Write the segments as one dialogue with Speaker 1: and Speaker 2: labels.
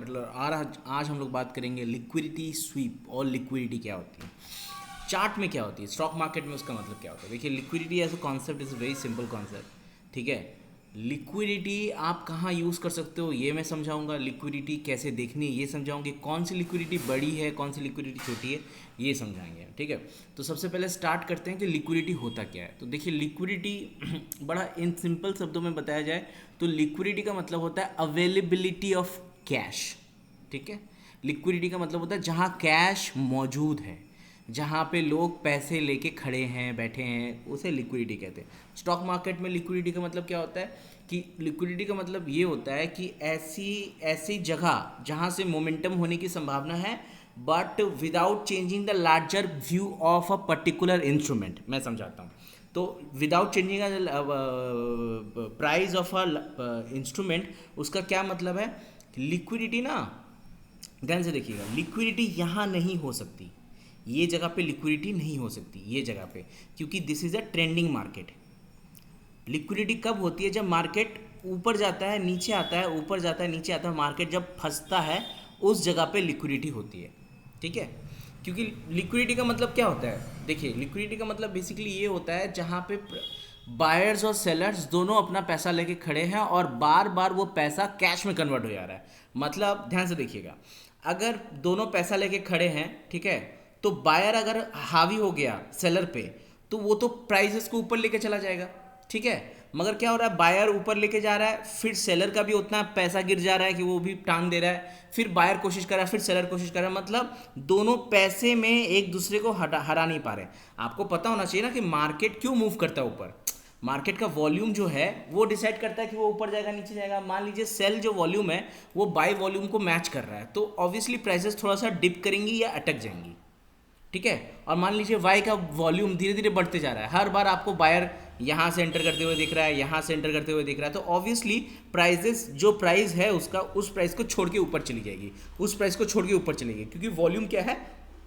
Speaker 1: Particular आज हम लोग बात करेंगे लिक्विडिटी स्वीप और लिक्विडिटी क्या होती है, चार्ट में क्या होती है, स्टॉक मार्केट में उसका मतलब क्या होता है। देखिए liquidity as a concept is very simple concept, ठीक है। लिक्विडिटी आप कहाँ यूज़ कर सकते हो ये मैं समझाऊंगा, लिक्विडिटी कैसे देखनी है ये समझाऊंगी, कौन सी लिक्विडिटी बड़ी है कौन सी लिक्विडिटी छोटी है ये समझाएंगे, ठीक है। तो सबसे पहले स्टार्ट करते हैं कि लिक्विडिटी होता क्या है। तो देखिए लिक्विडिटी बड़ा इन सिंपल शब्दों में बताया जाए तो लिक्विडिटी का मतलब होता है अवेलेबिलिटी ऑफ कैश, ठीक है। लिक्विडिटी का मतलब होता है जहाँ कैश मौजूद है, जहाँ पे लोग पैसे लेके खड़े हैं बैठे हैं, उसे लिक्विडिटी कहते हैं। स्टॉक मार्केट में लिक्विडिटी का मतलब क्या होता है कि लिक्विडिटी का मतलब ये होता है कि ऐसी ऐसी जगह जहाँ से मोमेंटम होने की संभावना है but without changing the larger view of a particular instrument. मैं समझाता हूँ। तो without changing price of a instrument, उसका क्या मतलब है। लिक्विडिटी ना, ध्यान से देखिएगा, लिक्विडिटी यहाँ नहीं हो सकती, ये जगह पे लिक्विडिटी नहीं हो सकती ये जगह पे, क्योंकि this is a trending market. Liquidity कब होती है, जब मार्केट ऊपर जाता है नीचे आता है, ऊपर जाता है नीचे आता है, मार्केट जब फंसता है उस जगह पे लिक्विडिटी होती है, ठीक है। क्योंकि लिक्विडिटी का मतलब क्या होता है, देखिए लिक्विडिटी का मतलब बेसिकली ये होता है जहाँ पे बायर्स और सेलर्स दोनों अपना पैसा लेके खड़े हैं और बार बार वो पैसा कैश में कन्वर्ट हो जा रहा है। मतलब ध्यान से देखिएगा, अगर दोनों पैसा लेके खड़े हैं, ठीक है, तो बायर अगर हावी हो गया सेलर पे तो वो तो प्राइसेस को ऊपर लेके चला जाएगा, ठीक है। मगर क्या हो रहा है, बायर ऊपर लेके जा रहा है, फिर सेलर का भी उतना पैसा गिर जा रहा है कि वो भी टांग दे रहा है, फिर बायर कोशिश कर रहा है, फिर सेलर कोशिश कर रहा है, मतलब दोनों पैसे में एक दूसरे को हरा नहीं पा रहे। आपको पता होना चाहिए ना कि मार्केट क्यों मूव करता है ऊपर। मार्केट का वॉल्यूम जो है वो डिसाइड करता है कि वो ऊपर जाएगा नीचे जाएगा। मान लीजिए सेल जो वॉल्यूम है वो बाय वॉल्यूम को मैच कर रहा है, तो ऑब्वियसली प्राइसेस थोड़ा सा डिप करेंगी या अटक जाएंगी, ठीक है। और मान लीजिए वाई का वॉल्यूम धीरे धीरे बढ़ते जा रहा है, हर बार आपको बायर यहाँ से एंटर करते हुए दिख रहा है, यहाँ से एंटर करते हुए दिख रहा है, तो ऑब्वियसली प्राइजेस जो प्राइस है उसका उस प्राइस को छोड़ के ऊपर चली जाएगी, उस प्राइस को छोड़ के ऊपर चलेगी, क्योंकि वॉल्यूम क्या है,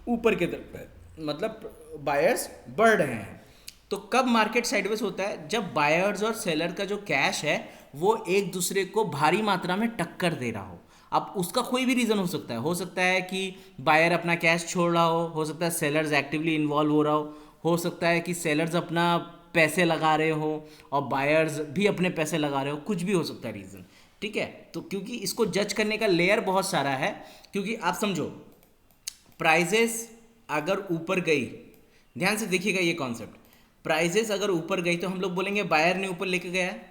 Speaker 1: ऊपर की तरफ है, मतलब बायर्स बढ़ रहे हैं। तो कब मार्केट साइडवेज होता है, जब बायर्स और सेलर का जो कैश है वो एक दूसरे को भारी मात्रा में टक्कर दे रहा हो। अब उसका कोई भी रीज़न हो सकता है कि बायर अपना कैश छोड़ रहा हो सकता है सेलर्स एक्टिवली इन्वॉल्व हो सकता है कि सेलर्स अपना पैसे लगा रहे हो और बायर्स भी अपने पैसे लगा रहे हो, कुछ भी हो सकता है रीज़न, ठीक है। तो क्योंकि इसको जज करने का लेयर बहुत सारा है, क्योंकि आप समझो प्राइजेस अगर ऊपर गई, ध्यान से देखिएगा ये कॉन्सेप्ट, प्राइजेस अगर ऊपर गई तो हम लोग बोलेंगे बायर ने ऊपर लेके गया है।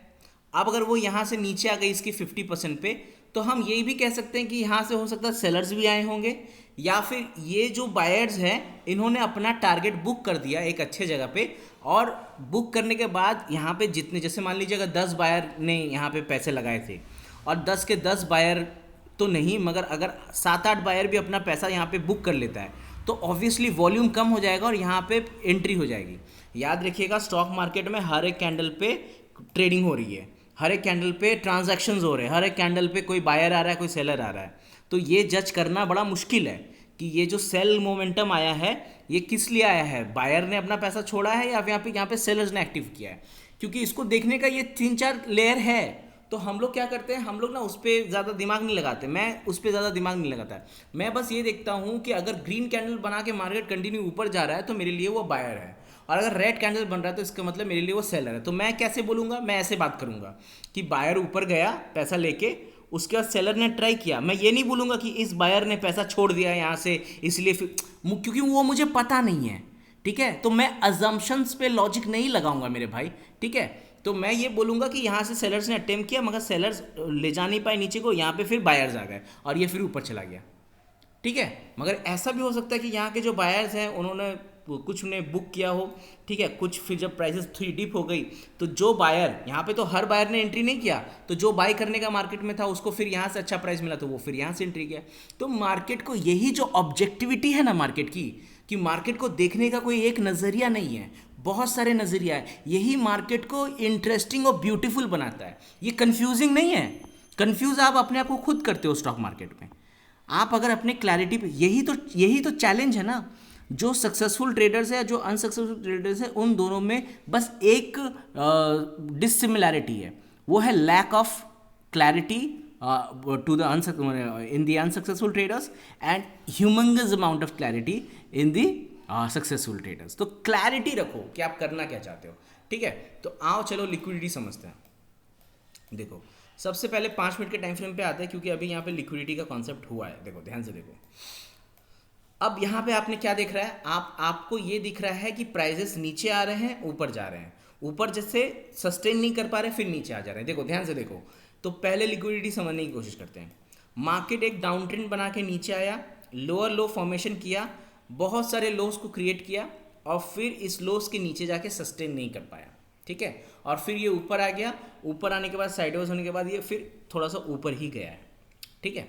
Speaker 1: अब अगर वो यहाँ से नीचे आ गई इसकी 50% पे, तो हम यही भी कह सकते हैं कि यहाँ से हो सकता है सेलर्स भी आए होंगे, या फिर ये जो बायर्स हैं इन्होंने अपना टारगेट बुक कर दिया एक अच्छे जगह पे, और बुक करने के बाद यहाँ पे जितने, जैसे मान लीजिए अगर 10 बायर ने यहाँ पे पैसे लगाए थे और 10 के 10 बायर तो नहीं, मगर अगर 7-8 बायर भी अपना पैसा यहाँ पे बुक कर लेता है तो ऑब्वियसली वॉल्यूम कम हो जाएगा और यहाँ पे एंट्री हो जाएगी। याद रखिएगा स्टॉक मार्केट में हर एक कैंडल पे ट्रेडिंग हो रही है, हर एक कैंडल पे ट्रांजैक्शंस हो रहे हैं, हर एक कैंडल पे कोई बायर आ रहा है कोई सेलर आ रहा है। तो ये जज करना बड़ा मुश्किल है कि ये जो सेल मोमेंटम आया है ये किस लिए आया है, बायर ने अपना पैसा छोड़ा है या यहाँ पे सेलर्स ने एक्टिव किया है। क्योंकि इसको देखने का ये 3-4 लेयर है, तो हम लोग क्या करते हैं, हम लोग ना उस पर ज़्यादा दिमाग नहीं लगाते, मैं उस पर ज़्यादा दिमाग नहीं लगाता। मैं बस ये देखता हूँ कि अगर ग्रीन कैंडल बना के मार्केट कंटिन्यू ऊपर जा रहा है तो मेरे लिए वो बायर है, और अगर रेड कैंडल बन रहा है तो इसका मतलब मेरे लिए वो सेलर है। तो मैं कैसे बोलूँगा, मैं ऐसे बात करूँगा कि बायर ऊपर गया पैसा लेके, उसके बाद सेलर ने ट्राई किया। मैं ये नहीं बोलूँगा कि इस बायर ने पैसा छोड़ दिया यहाँ से इसलिए फिर, क्योंकि वो मुझे पता नहीं है, ठीक है। तो मैं अजम्पशंस पे लॉजिक नहीं लगाऊंगा मेरे भाई, ठीक है। तो मैं ये बोलूँगा कि यहाँ से सेलर्स ने अटेम्प्ट किया मगर सेलर्स ले जा नहीं पाए नीचे को, यहाँ पे फिर बायर्स आ गए और ये फिर ऊपर चला गया, ठीक है। मगर ऐसा भी हो सकता है कि यहाँ के जो बायर्स हैं उन्होंने कुछ ने बुक किया हो, ठीक है, कुछ फिर जब प्राइसेस थोड़ी डिप हो गई तो जो बायर, यहाँ पे तो हर बायर ने एंट्री नहीं किया, तो जो बाय करने का मार्केट में था उसको फिर यहाँ से अच्छा प्राइस मिला तो वो फिर यहाँ से एंट्री किया। तो मार्केट को यही जो ऑब्जेक्टिविटी है ना मार्केट की, कि मार्केट को देखने का कोई एक नज़रिया नहीं है, बहुत सारे नज़रिया है, यही मार्केट को इंटरेस्टिंग और ब्यूटीफुल बनाता है। ये कंफ्यूजिंग नहीं है, कंफ्यूज आप अपने आप को खुद करते हो स्टॉक मार्केट में। आप अगर अपने क्लैरिटी पे, यही तो चैलेंज है ना, जो सक्सेसफुल ट्रेडर्स है या जो अनसक्सेसफुल ट्रेडर्स है उन दोनों में बस एक डिसिमिलैरिटी है, वो है lack of clarity to the in the unsuccessful traders and humongous amount of clarity in the successful traders. तो क्लैरिटी रखो कि आप करना क्या चाहते हो, ठीक है। तो आओ चलो लिक्विडिटी समझते हैं। देखो सबसे पहले 5 मिनट के टाइम फ्रेम पे आते हैं, क्योंकि अभी यहाँ पे लिक्विडिटी का कॉन्सेप्ट हुआ है। देखो ध्यान से देखो, अब यहाँ पे आपने क्या देख रहा है, आपको ये दिख रहा है कि प्राइजेस नीचे आ रहे हैं, ऊपर जा रहे हैं, ऊपर जैसे सस्टेन नहीं कर पा रहे फिर नीचे आ जा रहे हैं। देखो ध्यान से देखो, तो पहले लिक्विडिटी समझने की कोशिश करते हैं। मार्केट एक डाउन ट्रेंड बना के नीचे आया, लोअर लो फॉर्मेशन किया, बहुत सारे लोस को क्रिएट किया और फिर इस लोस के नीचे जाके सस्टेन नहीं कर पाया, ठीक है। और फिर ये ऊपर आ गया, ऊपर आने के बाद साइडवेज होने के बाद ये फिर थोड़ा सा ऊपर ही गया है, ठीक है,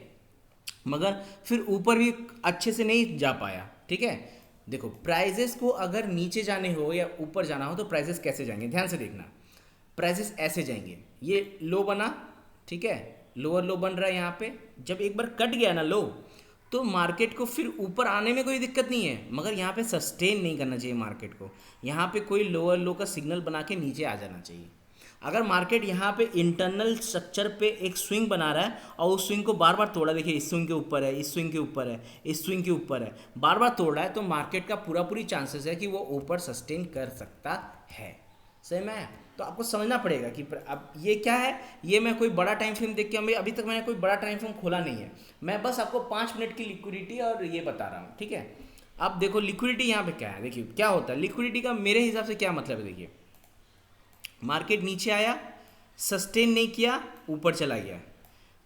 Speaker 1: मगर फिर ऊपर भी अच्छे से नहीं जा पाया, ठीक है। देखो प्राइजेस को अगर नीचे जाने हो या ऊपर जाना हो तो प्राइजेस कैसे जाएंगे, ध्यान से देखना। प्राइजेस ऐसे जाएंगे, ये लो बना, ठीक है, लोअर लो बन रहा है यहाँ पे, जब एक बार कट गया ना लो, तो मार्केट को फिर ऊपर आने में कोई दिक्कत नहीं है, मगर यहाँ पे सस्टेन नहीं करना चाहिए मार्केट को। यहाँ पे कोई लोअर लो का सिग्नल बना के नीचे आ जाना चाहिए। अगर मार्केट यहाँ पे इंटरनल स्ट्रक्चर पे एक स्विंग बना रहा है और उस स्विंग को बार बार तोड़ा, देखिए इस स्विंग के ऊपर है, इस स्विंग के ऊपर है, इस स्विंग के ऊपर है, बार बार तोड़ रहा है, तो मार्केट का पूरी चांसेस है कि वो ऊपर सस्टेन कर सकता है। सही में, तो आपको समझना पड़ेगा कि अब ये क्या है, ये मैं कोई बड़ा टाइम फ्रेम देख के, अभी तक मैंने कोई बड़ा टाइम फ्रेम खोला नहीं है, मैं बस आपको 5 मिनट की लिक्विडिटी और ये बता रहा हूँ, ठीक है। अब देखो लिक्विडिटी यहाँ पे क्या है, देखिए क्या होता है लिक्विडिटी का, मेरे हिसाब से क्या मतलब है। देखिए मार्केट नीचे आया, सस्टेन नहीं किया, ऊपर चला गया,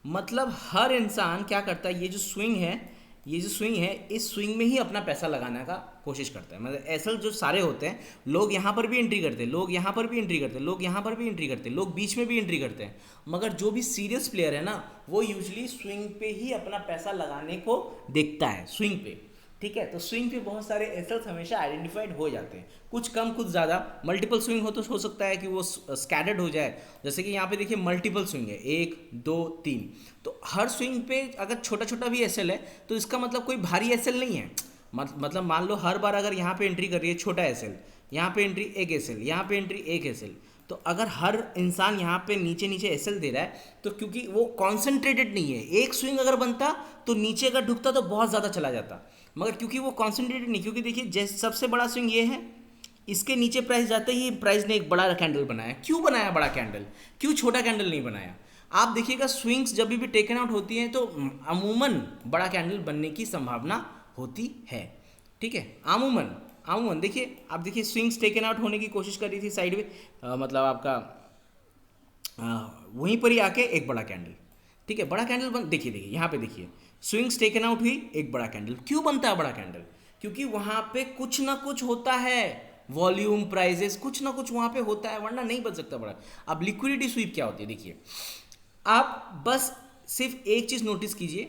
Speaker 1: मतलब हर इंसान क्या करता है, ये जो स्विंग है, ये जो स्विंग है, इस स्विंग में ही अपना पैसा लगाने का कोशिश करता है। मतलब ऐसे जो सारे होते हैं, लोग यहाँ पर भी एंट्री करते हैं, लोग यहाँ पर भी एंट्री करते हैं, लोग यहाँ पर भी एंट्री करते हैं, लोग बीच में भी एंट्री करते हैं, मगर जो भी सीरियस प्लेयर है ना, वो यूजली स्विंग पे ही अपना पैसा लगाने को देखता है, स्विंग पे, ठीक है। तो स्विंग पे बहुत सारे एसेट्स हमेशा आइडेंटिफाइड हो जाते हैं, कुछ कम कुछ ज़्यादा, मल्टीपल स्विंग हो तो हो सकता है कि वो स्कैटर्ड हो जाए। जैसे कि यहाँ पे देखिए मल्टीपल स्विंग है, 1 2 3, तो हर स्विंग पे अगर छोटा छोटा भी एसएल है तो इसका मतलब कोई भारी एसएल नहीं है। मतलब मान लो हर बार अगर यहाँ पे एंट्री कर रही है छोटा एसएल, यहाँ पे एंट्री एक एसएल, यहाँ पे एंट्री एक एसएल, तो अगर हर इंसान यहाँ पे नीचे नीचे एसएल दे रहा है, तो क्योंकि वो कॉन्सेंट्रेटेड नहीं है, एक स्विंग अगर बनता तो नीचे अगर ढुकता तो बहुत ज़्यादा चला जाता, मगर क्योंकि वो कॉन्सेंट्रेटेड नहीं, क्योंकि देखिए जैसे सबसे बड़ा स्विंग ये है, इसके नीचे प्राइस जाते ही प्राइस ने एक बड़ा कैंडल बनाया। क्यों बनाया बड़ा कैंडल, क्यों छोटा कैंडल नहीं बनाया? आप देखिएगा स्विंग्स जब भी टेकन आउट होती हैं तो अमूमन बड़ा कैंडल बनने की संभावना होती है, ठीक है, अमूमन देखिए, आप देखिए स्विंग्स टेकन आउट होने की कोशिश कर रही थी साइड में, मतलब आपका वहीं पर ही आके एक बड़ा कैंडल, ठीक है, बड़ा कैंडल बन, देखिए यहाँ पे देखिए स्विंग्स टेकन आउट हुई, एक बड़ा कैंडल। क्यों बनता है बड़ा कैंडल? क्योंकि वहाँ पे कुछ ना कुछ होता है, वॉल्यूम, प्राइजेस, कुछ ना कुछ वहाँ पे होता है, वरना नहीं बन सकता बड़ा। अब लिक्विडिटी स्वीप क्या होती है, देखिए आप बस सिर्फ एक चीज़ नोटिस कीजिए,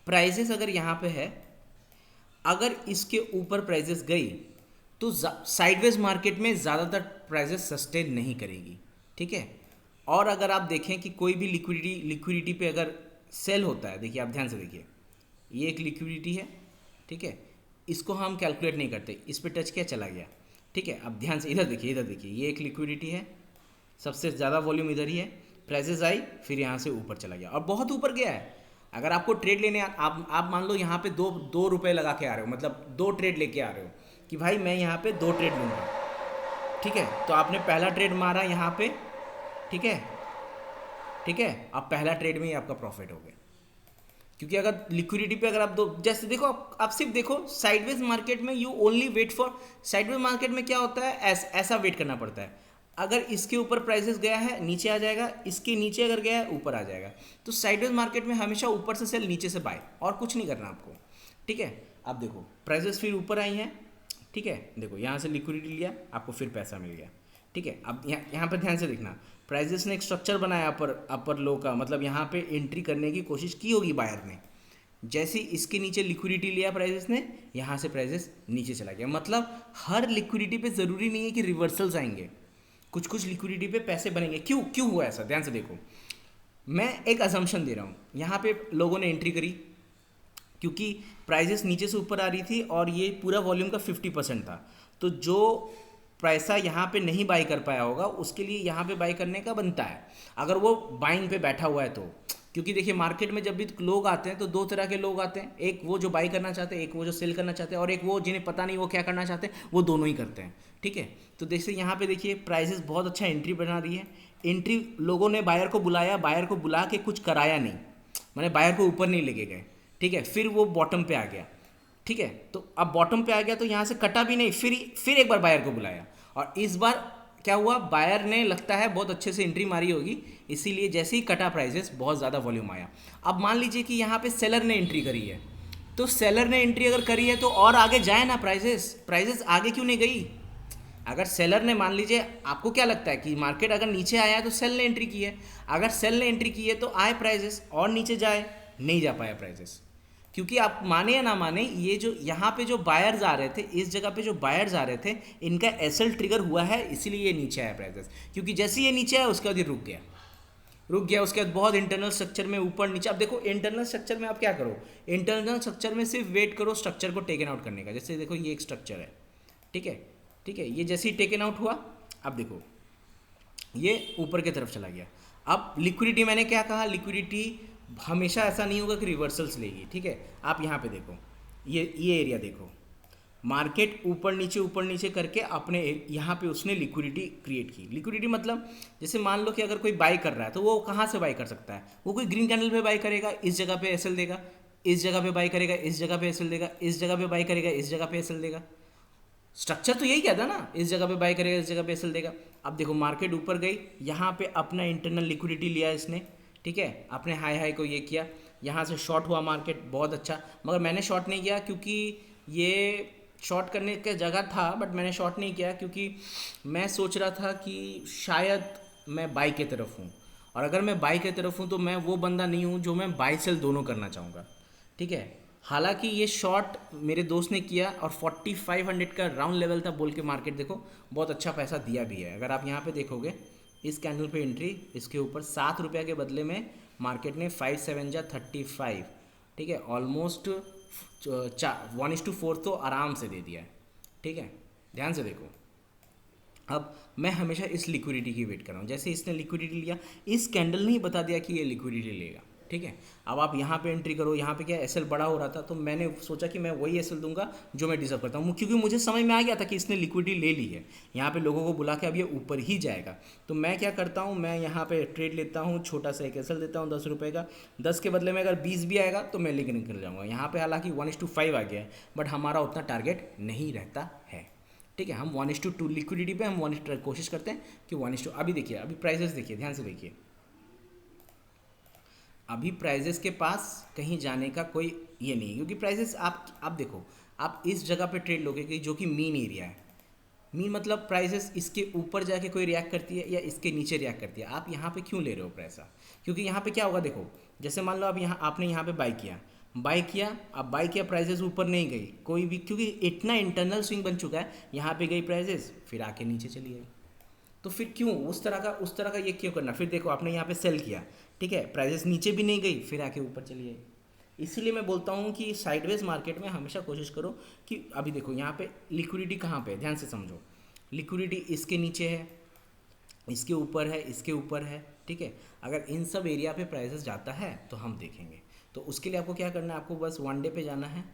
Speaker 1: प्राइजेस अगर यहाँ पे है, अगर इसके ऊपर प्राइजेस गई तो साइडवेज मार्केट में ज़्यादातर प्राइजेस सस्टेन नहीं करेगी, ठीक है। और अगर आप देखें कि कोई भी लिक्विडिटी पे अगर सेल होता है, देखिए आप ध्यान से देखिए, ये एक लिक्विडिटी है, ठीक है, इसको हम कैलकुलेट नहीं करते, इस पे टच किया चला गया, ठीक है। अब ध्यान से इधर देखिए, ये एक लिक्विडिटी है, सबसे ज़्यादा वॉल्यूम इधर ही है, प्राइजेस आई, फिर यहाँ से ऊपर चला गया और बहुत ऊपर गया है। अगर आपको ट्रेड लेने आप मान लो यहाँ पे दो रुपये लगा के आ रहे हो, मतलब 2 ट्रेड लेके आ रहे हो कि भाई मैं यहाँ पे 2 ट्रेड लूँगा, ठीक है, तो आपने पहला ट्रेड मारा यहाँ पे, ठीक है, अब पहला ट्रेड में ही आपका प्रॉफिट हो गया। क्योंकि अगर लिक्विडिटी पे अगर आप जैसे देखो, आप सिर्फ देखो साइडवेज मार्केट में you only wait for, sideways market में क्या होता है, ऐसा वेट करना पड़ता है। अगर इसके ऊपर प्राइसेस गया है नीचे आ जाएगा, इसके नीचे अगर गया है ऊपर आ जाएगा। तो साइडवेज मार्केट में हमेशा ऊपर से सेल, नीचे से बाय, और कुछ नहीं करना आपको, ठीक है। अब देखो प्राइसेस फिर ऊपर आई हैं, ठीक है, देखो यहाँ से लिक्विडिटी लिया, आपको फिर पैसा मिल गया, ठीक है। अब यहाँ पर ध्यान से देखना, प्राइजेस ने एक स्ट्रक्चर बनाया अपर लो का, मतलब यहाँ पे एंट्री करने की कोशिश की होगी बायर ने, जैसे इसके नीचे लिक्विडिटी लिया प्राइजेस ने, यहाँ से प्राइजेस नीचे चला गया। मतलब हर लिक्विडिटी पे ज़रूरी नहीं है कि रिवर्सल्स आएंगे, कुछ लिक्विडिटी पे पैसे बनेंगे। क्यों हुआ ऐसा, ध्यान से देखो, मैं एक असम्पशन दे रहा हूँ, यहाँ पे लोगों ने एंट्री करी क्योंकि प्राइजेस नीचे से ऊपर आ रही थी और ये पूरा वॉल्यूम का 50% था, तो जो पैसा यहाँ पे नहीं बाई कर पाया होगा, उसके लिए यहाँ पे बाई करने का बनता है, अगर वो बाइंग पे बैठा हुआ है तो। क्योंकि देखिए मार्केट में जब भी लोग आते हैं तो दो तरह के लोग आते हैं, एक वो जो बाई करना चाहते हैं, एक वो जो सेल करना चाहते हैं, और एक वो जिन्हें पता नहीं वो क्या करना चाहते हैं, वो दोनों ही करते हैं। ठीक है, तो जैसे यहाँ पे देखिए प्राइसेस बहुत अच्छा एंट्री बना रही है। एंट्री लोगों ने बायर को बुलाया, बायर को बुला के कुछ कराया नहीं, मैंने बायर को ऊपर नहीं लेके गए। ठीक है, फिर वो बॉटम पे आ गया। ठीक है, तो अब बॉटम पे आ गया तो यहाँ से कटा भी नहीं, फिर एक बार बायर को बुलाया, और इस बार क्या हुआ, बायर ने लगता है बहुत अच्छे से एंट्री मारी होगी, इसीलिए जैसे ही कटा प्राइसेस बहुत ज़्यादा वॉल्यूम आया। अब मान लीजिए कि यहाँ पे सेलर ने एंट्री करी है, तो सेलर ने एंट्री अगर करी है तो और आगे जाए ना प्राइसेस आगे क्यों नहीं गई? अगर सेलर ने, मान लीजिए आपको क्या लगता है कि मार्केट अगर नीचे आया है तो सेल ने एंट्री की है, अगर सेल ने एंट्री की है तो आए प्राइसेस और नीचे जाए, नहीं जा पाया प्राइसेस। क्योंकि आप माने या ना माने, ये जो यहाँ पे जो बायर्स आ रहे थे, इस जगह पे जो बायर्स आ रहे थे, इनका एसएल ट्रिगर हुआ है, इसीलिए ये नीचे आया प्राइसेस। क्योंकि जैसे ये नीचे आया उसके बाद ये रुक गया, उसके बाद बहुत इंटरनल स्ट्रक्चर में ऊपर नीचे। अब देखो इंटरनल स्ट्रक्चर में आप क्या करो, इंटरनल स्ट्रक्चर में सिर्फ वेट करो स्ट्रक्चर को टेकन आउट करने का। जैसे देखो ये एक स्ट्रक्चर है, ठीक है, ठीक है, ये जैसे ही टेकन आउट हुआ, अब देखो ये ऊपर की तरफ चला गया। अब लिक्विडिटी, मैंने क्या कहा, लिक्विडिटी हमेशा ऐसा नहीं होगा कि रिवर्सल्स लेगी। ठीक है, आप यहाँ पे देखो, ये एरिया देखो, मार्केट ऊपर नीचे करके अपने यहाँ पे उसने लिक्विडिटी क्रिएट की। लिक्विडिटी मतलब जैसे मान लो कि अगर कोई बाई कर रहा है तो वो कहाँ से बाई कर सकता है, वो कोई ग्रीन कैंडल पे बाई करेगा, इस जगह पे एसएल देगा, इस जगह पे बाई करेगा, इस जगह पे एसएल देगा, इस जगह पे बाई करेगा, इस जगह पे एसएल देगा। स्ट्रक्चर तो यही कहता ना, इस जगह पे बाई करेगा, इस जगह पे एसएल देगा। अब देखो मार्केट ऊपर गई, यहाँ पे अपना इंटरनल लिक्विडिटी लिया इसने, ठीक है, अपने हाई को ये किया, यहाँ से शॉर्ट हुआ मार्केट, बहुत अच्छा। मगर मैंने शॉर्ट नहीं किया क्योंकि ये शॉर्ट करने का जगह था, बट मैंने शॉर्ट नहीं किया क्योंकि मैं सोच रहा था कि शायद मैं बाई की तरफ हूँ, और अगर मैं बाई की तरफ हूँ तो मैं वो बंदा नहीं हूँ जो मैं बाई सेल दोनों करना चाहूँगा। ठीक है, हालांकि ये शॉर्ट मेरे दोस्त ने किया और 4500 का राउंड लेवल था बोल के मार्केट देखो बहुत अच्छा पैसा दिया भी है। अगर आप यहाँ पे देखोगे इस कैंडल पे एंट्री, इसके ऊपर 7 रुपये के बदले में मार्केट ने 5 7 जा 35, ठीक है, ऑलमोस्ट 1:4 तो आराम से दे दिया है। ठीक है, ध्यान से देखो, अब मैं हमेशा इस लिक्विडिटी की वेट कर रहा हूँ। जैसे इसने लिक्विडिटी लिया, इस कैंडल ने ही बता दिया कि ये लिक्विडिटी लेगा। ठीक है, अब आप यहाँ पे एंट्री करो, यहाँ पे क्या एसएल बड़ा हो रहा था तो मैंने सोचा कि मैं वही एसएल दूंगा जो मैं डिजर्व करता हूँ, क्योंकि मुझे समझ में आ गया था कि इसने लिक्विडिटी ले ली है, यहाँ पे लोगों को बुला के अब ये ऊपर ही जाएगा। तो मैं क्या करता हूँ, मैं यहाँ पे ट्रेड लेता हूँ, छोटा सा एक एसएल देता हूँ 10 रुपये का, 10 के बदले में अगर 20 भी आएगा तो मैं लेके निकल जाऊँगा। यहाँ पे हालांकि 1:5 आ गया है, बट हमारा उतना टारगेट नहीं रहता है। ठीक है, हम 1:2 लिक्विडिटी पे हम 1 कोशिश करते हैं कि 1:2। अभी देखिए, अभी प्राइजेस देखिए, ध्यान से देखिए, अभी प्राइजेस के पास कहीं जाने का कोई ये नहीं, क्योंकि प्राइजेस आप देखो, आप इस जगह पे ट्रेड लोगे कि जो कि मीन एरिया है। मीन मतलब प्राइजेस इसके ऊपर जाके कोई रिएक्ट करती है या इसके नीचे रिएक्ट करती है, आप यहाँ पे क्यों ले रहे हो पैसा? क्योंकि यहाँ पे क्या होगा, देखो जैसे मान लो अब यहाँ आपने यहाँ पे बाई किया, अब बाई किया, प्राइजेस ऊपर नहीं गई कोई भी, क्योंकि इतना इंटरनल स्विंग बन चुका है, यहाँ पे गई प्राइजेस फिर आके नीचे चली गई, तो फिर क्यों उस तरह का ये क्यों करना? फिर देखो आपने यहाँ पे सेल किया, ठीक है, प्राइजेस नीचे भी नहीं गई, फिर आके ऊपर चली गई। इसीलिए मैं बोलता हूँ कि साइडवेज मार्केट में हमेशा कोशिश करो कि अभी देखो यहाँ पे लिक्विडिटी कहाँ पे है, ध्यान से समझो, लिक्विडिटी इसके नीचे है, इसके ऊपर है, इसके ऊपर है। ठीक है, अगर इन सब एरिया पे प्राइसेस जाता है तो हम देखेंगे। तो उसके लिए आपको क्या करना है, आपको बस 1 डे पे जाना है,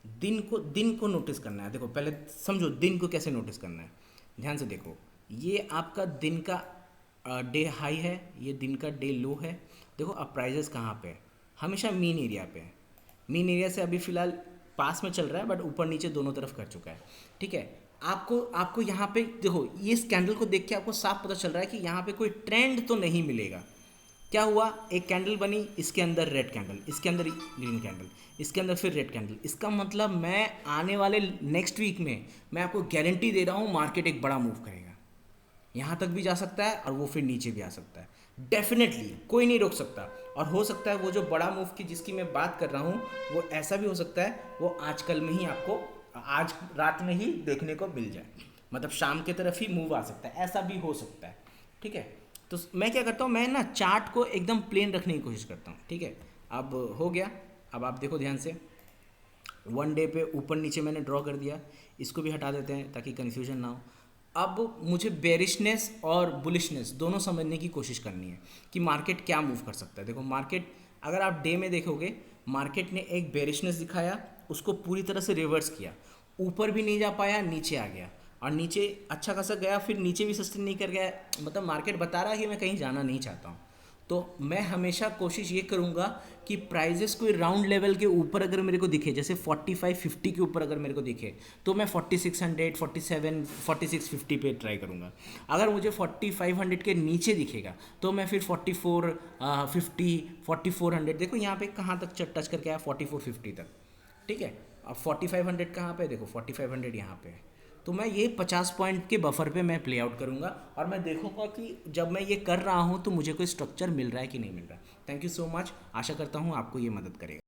Speaker 1: दिन को नोटिस करना है। देखो पहले समझो दिन को कैसे नोटिस करना है, ध्यान से देखो, ये आपका दिन का डे हाई है, ये दिन का डे लो है। देखो अब प्राइजेस कहाँ पे है, हमेशा मीन एरिया पे है। मीन एरिया से अभी फ़िलहाल पास में चल रहा है, बट ऊपर नीचे दोनों तरफ कर चुका है। ठीक है, आपको यहाँ पे देखो, ये इस कैंडल को देख के आपको साफ पता चल रहा है कि यहाँ पे कोई ट्रेंड तो नहीं मिलेगा। क्या हुआ, एक कैंडल बनी, इसके अंदर रेड कैंडल, इसके अंदर ग्रीन कैंडल, इसके अंदर फिर रेड कैंडल। इसका मतलब मैं आने वाले नेक्स्ट वीक में मैं आपको गारंटी दे रहा हूँ मार्केट एक बड़ा मूव करेगा, यहाँ तक भी जा सकता है और वो फिर नीचे भी आ सकता है। डेफिनेटली कोई नहीं रोक सकता, और हो सकता है वो जो बड़ा मूव की जिसकी मैं बात कर रहा हूँ वो ऐसा भी हो सकता है वो आजकल में ही आपको आज रात में ही देखने को मिल जाए, मतलब शाम के तरफ ही मूव आ सकता है, ऐसा भी हो सकता है। ठीक है, तो मैं क्या करता हूँ, मैं ना चार्ट को एकदम प्लेन रखने की कोशिश करता हूँ। ठीक है, अब हो गया, अब आप देखो ध्यान से, 1 डे पे ऊपर नीचे मैंने ड्रॉ कर दिया, इसको भी हटा देते हैं ताकि कन्फ्यूजन ना हो। अब मुझे बेरिशनेस और बुलिशनेस दोनों समझने की कोशिश करनी है कि मार्केट क्या मूव कर सकता है। देखो मार्केट, अगर आप डे में देखोगे, मार्केट ने एक बेरिशनेस दिखाया, उसको पूरी तरह से रिवर्स किया, ऊपर भी नहीं जा पाया, नीचे आ गया, और नीचे अच्छा खासा गया, फिर नीचे भी सस्टेन नहीं कर गया। मतलब मार्केट बता रहा है कि मैं कहीं जाना नहीं चाहता हूँ। तो मैं हमेशा कोशिश ये करूँगा कि प्राइजेस कोई राउंड लेवल के ऊपर अगर मेरे को दिखे, जैसे 45-50 के ऊपर अगर मेरे को दिखे, तो मैं 4600, 47, 4650 पे ट्राई करूँगा। अगर मुझे 4500 के नीचे दिखेगा तो मैं फिर 44, 50, 4400, देखो यहाँ पे कहाँ तक टच करके आया, 4450 तक, ठीक है। अब 4500 कहाँ पे, देखो 4500 यहाँ पे है। तो मैं ये 50 पॉइंट के बफर पे मैं प्ले आउट करूँगा, और मैं देखूँगा कि जब मैं ये कर रहा हूँ तो मुझे कोई स्ट्रक्चर मिल रहा है कि नहीं मिल रहा है। थैंक यू सो मच, आशा करता हूँ आपको ये मदद करेगा।